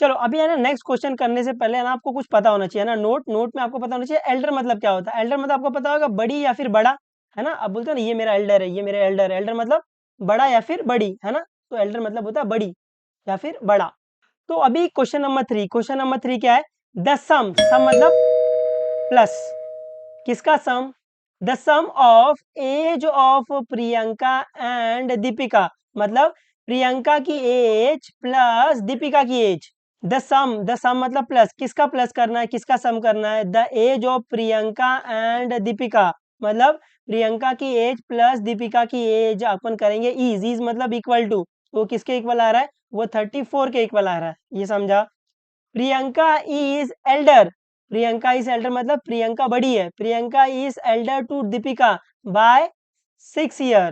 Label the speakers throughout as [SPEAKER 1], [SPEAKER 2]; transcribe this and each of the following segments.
[SPEAKER 1] चलो अभी है ना नेक्स्ट क्वेश्चन करने से पहले है ना आपको कुछ पता होना चाहिए ना, नोट में आपको पता होना चाहिए एल्डर मतलब क्या होता है। एल्डर मतलब आपको पता होगा बड़ी या फिर बड़ा, है ना। अब बोलते हैं ना ये मेरा एल्डर है, ये मेरा एल्डर है। एल्डर मतलब बड़ा या फिर बड़ी, है ना। तो एल्डर मतलब होता है बड़ी या फिर बड़ा। तो अभी क्वेश्चन नंबर 3 क्या है, द सम मतलब प्लस, किसका sum, the sum of age of Priyanka and Deepika, मतलब प्रियंका की एज प्लस दीपिका की एज। द सम मतलब प्लस, किसका प्लस करना है, किसका सम करना है, the age of Priyanka and Deepika, मतलब प्रियंका की एज प्लस दीपिका की एज अपन करेंगे इज मतलब इक्वल टू, वो किसके इक्वल आ रहा है, वो 34 के इक्वल आ रहा है, ये समझा। Priyanka is elder, Priyanka is elder मतलब प्रियंका बड़ी है, Priyanka is elder to Deepika by 6 year.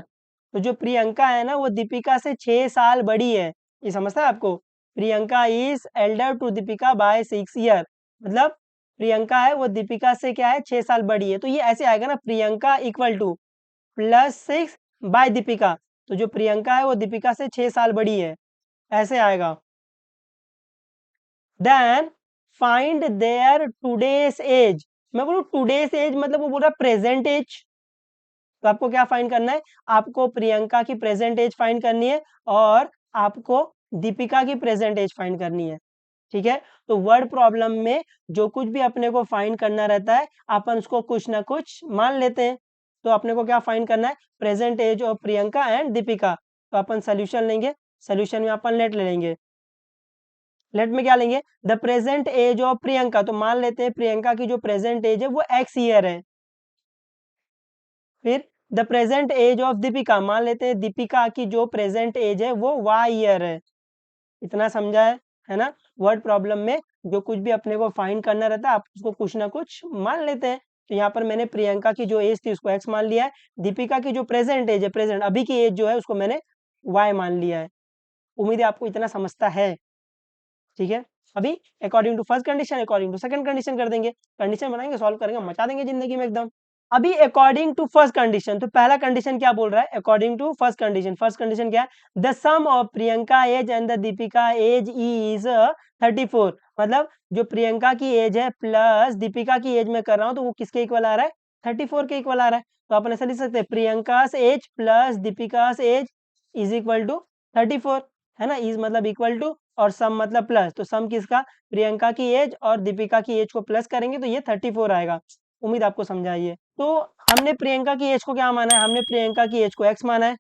[SPEAKER 1] तो जो प्रियंका है ना वो दीपिका से 6 साल बड़ी है, ये समझता है आपको। Priyanka is elder to Deepika by 6 year, मतलब प्रियंका है वो दीपिका से क्या है 6 साल बड़ी है। तो ये ऐसे आएगा ना, Priyanka equal to +6 by Deepika, तो जो प्रियंका है वो दीपिका से 6 साल बड़ी है, ऐसे आएगा। Then find their today's age, मैं बोलूँ टूडेज एज मतलब वो बोल रहा प्रेजेंट एज, तो आपको क्या फाइंड करना है, आपको प्रियंका की प्रेजेंट एज फाइंड करनी है और आपको दीपिका की प्रेजेंट एज फाइंड करनी है, ठीक है। तो वर्ड प्रॉब्लम में जो कुछ भी अपने को फाइंड करना रहता है अपन उसको कुछ ना कुछ मान लेते हैं। तो अपने को क्या फाइंड करना है, present age of Priyanka and Deepika, तो अपन सोल्यूशन लेंगे, सोल्यूशन में अपन लेट ले लेंगे। लेट में क्या लेंगे, the present age of Priyanka, तो मान लेते हैं प्रियंका की जो प्रेजेंट एज है वो x ईयर है। फिर the present age of Deepika, मान लेते हैं दीपिका की जो प्रेजेंट एज है वो y ईयर है। इतना समझा है ना। वर्ड प्रॉब्लम में जो कुछ भी अपने को फाइंड करना रहता है आप उसको कुछ ना कुछ मान लेते हैं। तो यहाँ पर मैंने प्रियंका की जो एज थी उसको x मान लिया है, दीपिका की जो प्रेजेंट एज है, प्रेजेंट अभी की एज जो है उसको मैंने y मान लिया है। उम्मीद है आपको इतना समझता है, ठीक है। अभी according to first condition according to second condition कर देंगे, कंडीशन बनाएंगे सॉल्व करेंगे मचा देंगे जिंदगी में एकदम। अभी अकॉर्डिंग टू फर्स्ट कंडीशन, तो पहला कंडीशन क्या बोल रहा है, अकॉर्डिंग टू फर्स्ट कंडीशन क्या है, the sum of Priyanka age and the Deepika age is 34, मतलब जो प्रियंका की एज है प्लस दीपिका की एज में कर रहा हूँ तो वो किसके इक्वल आ रहा है, 34 के इक्वल आ रहा है। तो अपन ऐसा लिख सकते हैं Priyanka age plus Deepika age is equal to 34, है ना। इज मतलब इक्वल टू और सम मतलब प्लस, तो सम किसका, प्रियंका की एज और दीपिका की एज को प्लस करेंगे तो ये 34 आएगा। उम्मीद आपको समझाइए। तो हमने प्रियंका की एज को क्या माना है, हमने प्रियंका की एज को x माना है,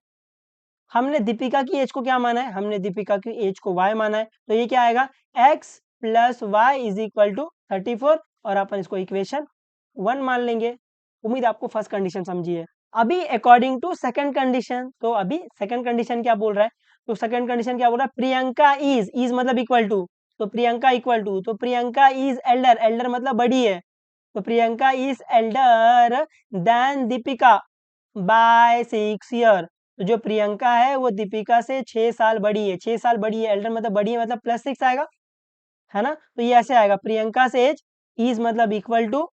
[SPEAKER 1] हमने दीपिका की एज को क्या माना है, हमने दीपिका की एज को y माना है। तो ये क्या आएगा, x plus y is equal to 34, और अपन इसको इक्वेशन 1 मान लेंगे। उम्मीद आपको फर्स्ट कंडीशन समझी है। अभी अकॉर्डिंग टू सेकंड कंडीशन, तो अभी सेकंड कंडीशन क्या बोल रहा है, तो सेकंड कंडीशन क्या बोल रहा है, प्रियंका इज मतलब इक्वल टू, तो प्रियंका इक्वल टू, तो प्रियंका इज एल्डर, एल्डर मतलब बड़ी है, तो Priyanka is elder than Deepika by 6 year. तो जो प्रियंका है वो दीपिका से 6 साल बड़ी है, 6 साल बड़ी है, एल्डर मतलब बड़ी है मतलब +6 आएगा, है ना। तो ये ऐसे आएगा, प्रियंका से एज इज मतलब इक्वल टू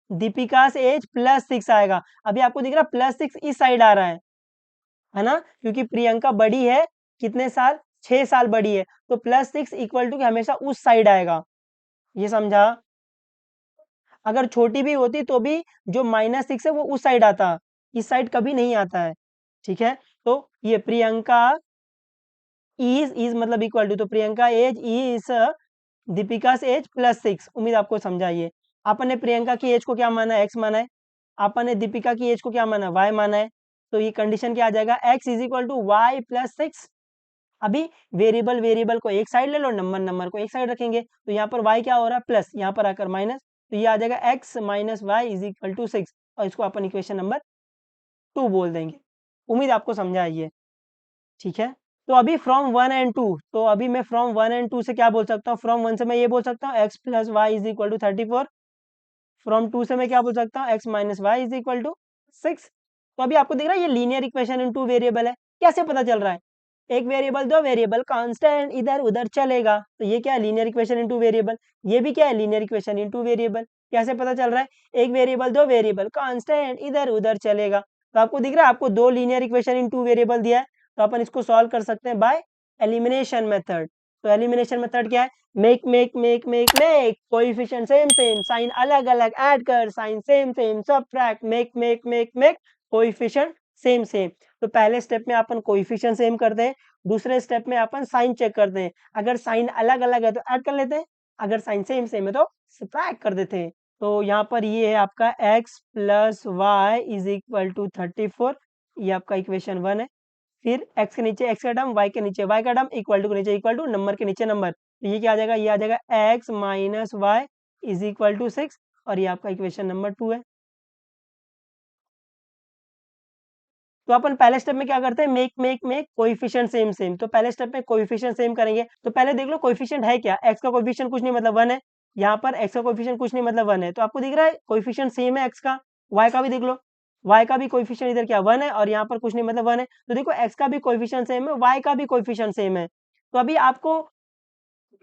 [SPEAKER 1] दीपिका से एज +6 आएगा। अभी आपको दिख रहा है +6 इस साइड आ रहा है ना, क्योंकि प्रियंका बड़ी है कितने साल, 6 साल बड़ी है, तो +6 इक्वल टू कि हमेशा उस साइड आएगा, ये समझा। अगर छोटी भी होती तो भी जो -6 है वो उस साइड आता, इस साइड कभी नहीं आता है, ठीक है। तो ये प्रियंका इज मतलब इक्वल टू, तो Priyanka age is Deepika age +6, उम्मीद आपको समझाइए। अपन ने प्रियंका की एज को क्या माना है, x माना है, अपन ने दीपिका की एज को क्या माना है, y माना है। तो ये कंडीशन क्या आ जाएगा, x is equal to y +6। अभी वेरिएबल वेरिएबल को एक साइड ले लो, नंबर नंबर को एक साइड रखेंगे, तो यहाँ पर y क्या हो रहा है प्लस, यहाँ पर आकर माइनस, तो ये आ जाएगा x minus y is equal to 6, और इसको अपन इक्वेशन नंबर 2 बोल देंगे। उम्मीद आपको समझा है ये, ठीक है। तो अभी फ्रॉम 1 एंड 2, तो अभी मैं फ्रॉम 1 एंड 2 से क्या बोल सकता हूँ, फ्रॉम 1 से मैं ये बोल सकता हूँ x plus y is equal to 34, from 2 से मैं क्या बोल सकता हूँ x minus y is equal to 6। तो अभी आपको दिख रहा है ये लीनियर इक्वेशन इन 2 वेरिएबल है, कैसे पता चल रहा है, एक वेरिएबल दो वेरिएबल कांस्टेंट इधर उधर चलेगा, तो ये क्या है लीनियर इक्वेशन इन 2 वेरिएबल, ये भी क्या है लीनियर इक्वेशन इन 2 वेरिएबल। कैसे पता चल रहा है, एक वेरिएबल दो वेरिएबल कांस्टेंट इधर उधर चलेगा, तो आपको दिख रहा है आपको 2 लीनियर इक्वेशन इन 2 वेरिएबल दिया है, तो अपन इसको सॉल्व कर सकते हैं बाय एलिमिनेशन मेथड। तो एलिमिनेशन मेथड क्या है, make make make make make coefficient same same, sign अलग अलग ऐड कर, sign same same subtract, make make make make coefficient same same. तो पहले स्टेप में अपन कोएफिशिएंट सेम करते हैं, दूसरे स्टेप में अपन साइन चेक करते हैं, अगर साइन अलग अलग है तो ऐड कर लेते हैं, अगर साइन सेम सेम है तो सबट्रैक्ट कर देते हैं। तो यहाँ पर ये है आपका x plus y is equal to 34, ये आपका इक्वेशन 1 है। फिर x के नीचे x का टर्म, y के नीचे y का टर्म, इक्वल टू के नीचे इक्वल टू, नंबर के नीचे नंबर, तो ये क्या आ जाएगा, ये आ जाएगा x minus y is equal to 6, और ये आपका इक्वेशन नंबर 2 है। तो अपन पहले स्टेप में क्या करते हैं, make make make coefficient same same, तो पहले स्टेप में कोएफिशिएंट सेम करेंगे। तो पहले देख लो कोएफिशिएंट है क्या, x का कोएफिशिएंट कुछ नहीं मतलब 1 है, यहाँ पर x का कोएफिशिएंट कुछ नहीं मतलब 1 है, तो आपको दिख रहा है कोएफिशिएंट सेम है x का, y का भी देख लो, y का भी कोएफिशिएंट इधर क्या 1 है, और यहाँ पर कुछ नहीं मतलब 1 है, तो देखो x का भी कोएफिशिएंट सेम है, y का भी कोएफिशिएंट सेम है। तो अभी आपको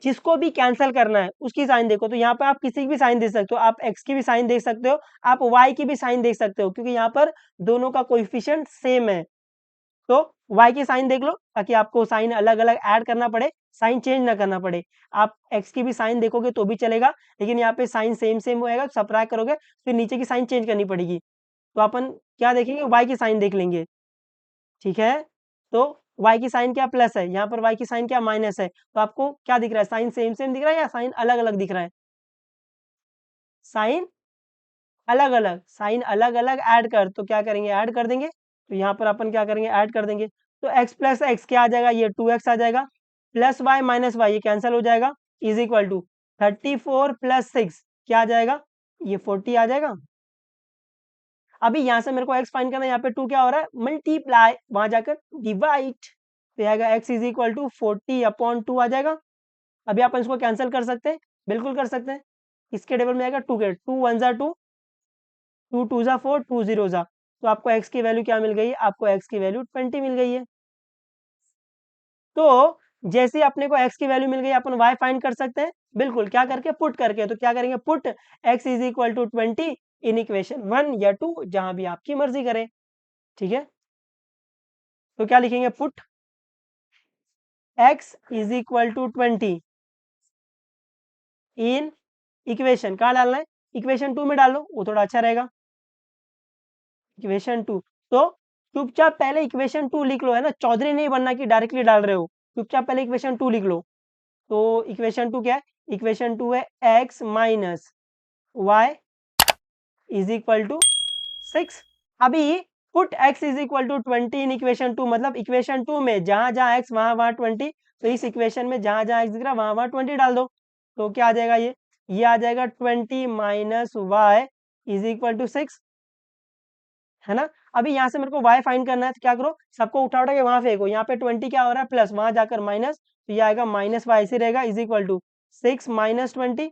[SPEAKER 1] जिसको भी कैंसिल करना है उसकी साइन देखो, तो यहाँ पे आप किसी की भी साइन दे सकते हो, आप x की भी साइन देख सकते हो, आप y की भी साइन देख सकते हो, क्योंकि यहाँ पर दोनों का कोएफिशिएंट सेम है। तो y की साइन देख लो ताकि आपको साइन अलग अलग ऐड करना पड़े, साइन चेंज ना करना पड़े। आप x की भी साइन देखोगे तो भी चलेगा, लेकिन यहाँ पे साइन सेम सेम होएगा, सबट्रैक्ट करोगे फिर नीचे की साइन चेंज करनी पड़ेगी, तो अपन क्या देखेंगे, y की साइन देख लेंगे, ठीक है। तो y की साइन क्या प्लस है, यहाँ पर y की साइन क्या माइनस है, तो आपको क्या दिख रहा है, साइन सेम सेम दिख रहा है या साइन अलग अलग दिख रहा है, साइन अलग अलग, साइन अलग अलग ऐड कर, तो क्या करेंगे, ऐड कर देंगे, तो यहाँ पर अपन क्या करेंगे, ऐड कर देंगे, तो x प्लस एक्स क्या आ जाएगा, ये 2x आ जाएगा, प्लस वाई माइनस वाई ये कैंसिल हो जाएगा, इज इक्वल टू 34 प्लस 6 क्या आ जाएगा, ये 40 आ जाएगा। अभी यहाँ से मेरे को x फाइंड करना है, यहाँ पे 2 क्या हो रहा है, मल्टीप्लाई, वहां जाकर डिवाइड, तो आएगा x इज इक्वल टू 40/2 आ जाएगा। अभी आप इसको कैंसिल कर सकते हैं, बिल्कुल कर सकते हैं, इसके टेबल में आएगा 2 के 2 1 जा 2, 2 2 जा 4, 2 0 जा, तो आपको x की वैल्यू क्या मिल गई है, आपको x की वैल्यू 20 मिल गई है। तो जैसे ही अपने को x की वैल्यू मिल गई, अपन y फाइंड कर सकते हैं, बिल्कुल, क्या करके, पुट करके, तो क्या करेंगे, put x is equal to 20 in equation 1 या 2, जहां भी आपकी मर्जी करे, ठीक है। तो क्या लिखेंगे, put x is equal to 20 in equation, कहाँ डालना है, इक्वेशन 2 में डालो, वो थोड़ा अच्छा रहेगा, इक्वेशन 2। तो चुपचाप पहले इक्वेशन 2 लिख लो, है ना, चौधरी नहीं बनना कि डायरेक्टली डाल रहे हो, चुपचाप पहले इक्वेशन 2 लिख लो। तो इक्वेशन 2 क्या है, इक्वेशन 2 है x minus y is equal to 6। अभी put x is equal to 20 in equation 2, मतलब इक्वेशन 2 में जहां जहां x वहां वहां 20, तो इस इक्वेशन में जहां जहां x दिख रहा है वहां वहां 20 डाल दो, तो क्या आ जाएगा, ये आ जाएगा 20 minus y is equal to 6, है ना। अभी यहाँ से मेरे को y फाइंड करना है, तो क्या करो, सबको उठा उठा के वहां फेंको, यहाँ पे 20 क्या हो रहा है, प्लस, वहां जाकर माइनस, तो ये आएगा माइनस वाई से रहेगा, इज इक्वल टू 6 माइनस 20,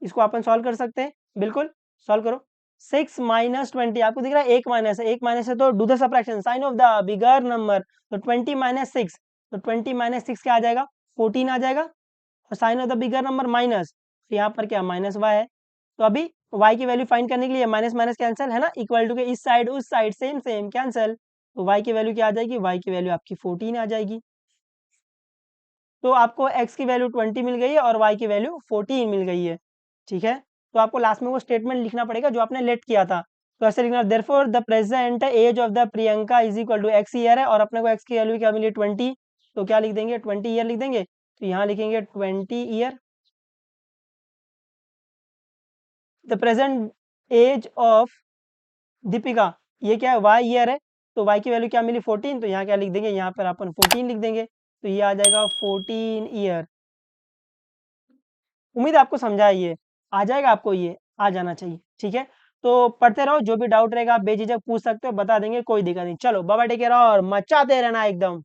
[SPEAKER 1] इसको अपन सॉल्व कर सकते हैं, बिल्कुल सॉल्व करो। 6 माइनस 20 आपको दिख रहा है, एक माइनस है तो do the subtraction, sign of the bigger number, तो 20 माइनस 6, तो 20 माइनस 6 क्या आ जाएगा, 14 आ जाएगा, और sign of the bigger number minus, तो यहाँ पर क्या माइनस वाई है। तो अभी y की वैल्यू फाइंड करने के लिए माइनस माइनस कैंसिल, है ना, इक्वल टू के इस साइड उस साइड सेम सेम कैंसिल, तो y की वैल्यू क्या आ जाएगी, y की वैल्यू आपकी 14 आ जाएगी। तो आपको x की वैल्यू 20 मिल गई है और y की वैल्यू 14 मिल गई है, ठीक है। तो आपको लास्ट में वो स्टेटमेंट लिखना पड़ेगा जो आपने लेट किया था, तो ऐसे लिखना, therefore the present age of the Priyanka is equal to x year है, और अपने को x की वैल्यू क्या मिली 20, तो क्या लिख देंगे, 20 ईयर लिख देंगे, तो यहाँ लिखेंगे 20 year. The present age of Deepika, ये क्या है, वाई ईयर है, तो वाई की वैल्यू क्या मिली 14, तो यहाँ क्या लिख देंगे, यहाँ पर अपन 14 लिख देंगे, तो ये आ जाएगा 14 ईयर। उम्मीद है आपको समझा है, ये आ जाएगा, आपको ये आ जाना चाहिए, ठीक है। तो पढ़ते रहो, जो भी डाउट रहेगा आप बेझिझक पूछ सकते हो, बता देंगे, कोई दिक्कत नहीं। चलो बाबा टेक केयर और मचाते रहना एकदम।